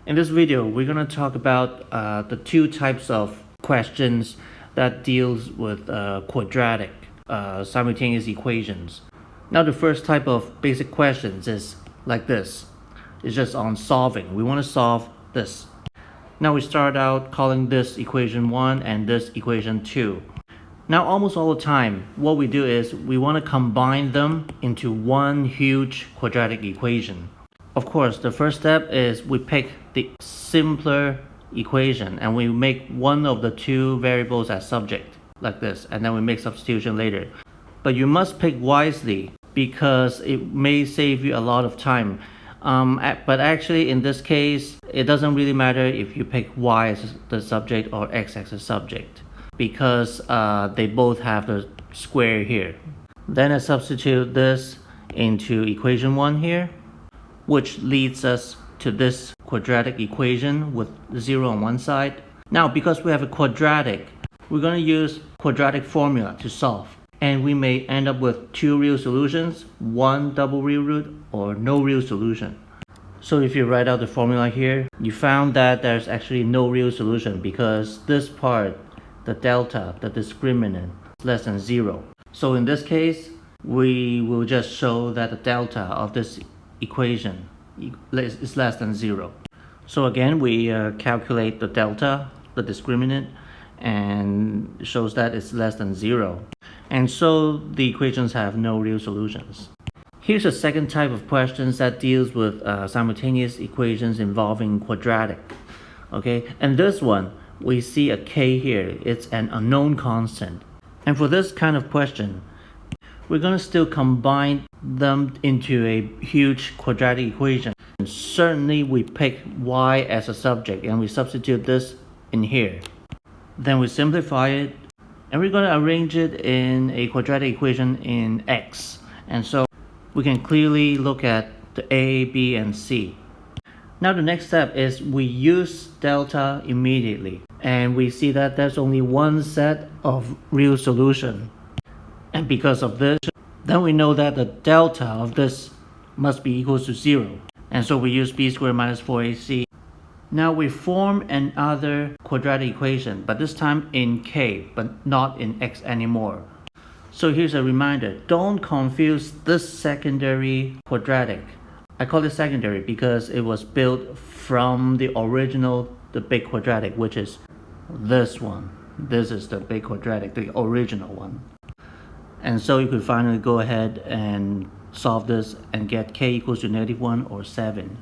In this video, we're going to talk about the two types of questions that deals with quadratic simultaneous equations. Now, the first type of basic questions is like this. It's just on solving. We want to solve this. Now we start out calling this equation 1 and this equation 2. Now, almost all the time, what we do is we want to combine them into one huge quadratic equation. Of course, the first step is we pick the simpler equation and we make one of the two variables as subject, like this, and then we make substitution later. But you must pick wisely because it may save you a lot of time. But actually, in this case, it doesn't really matter if you pick y as the subject or x as the subject because they both have the square here. Then I substitute this into equation 1 here, which leads us to this quadratic equation with 0 on one side. Now, because we have a quadratic, we're going to use quadratic formula to solve. And we may end up with two real solutions, one double real root, or no real solution. So if you write out the formula here, you found that there's actually no real solution because this part, the delta, the discriminant, is less than 0. So in this case, we will just show that the delta of this equation is less than 0. So again, we calculate the delta, the discriminant, and it shows that it's less than 0. And so the equations have no real solutions. Here's a second type of questions that deals with simultaneous equations involving quadratic. Okay, and this one, we see a k here. It's an unknown constant. And for this kind of question, we're going to still combine them into a huge quadratic equation. And certainly we pick y as a subject and we substitute this in here. Then we simplify it and we're going to arrange it in a quadratic equation in x. And so we can clearly look at the a, b, and c. Now the next step is we use delta immediately. And we see that there's only one set of real solution. And because of this, then we know that the delta of this must be equal to 0. And so we use b squared minus 4ac. Now we form another quadratic equation, but this time in k, but not in x anymore. So here's a reminder, don't confuse this secondary quadratic. I call it secondary because it was built from the original, the big quadratic, which is this one. This is the big quadratic, the original one. And so you could finally go ahead and solve this and get k equals to -1 or 7.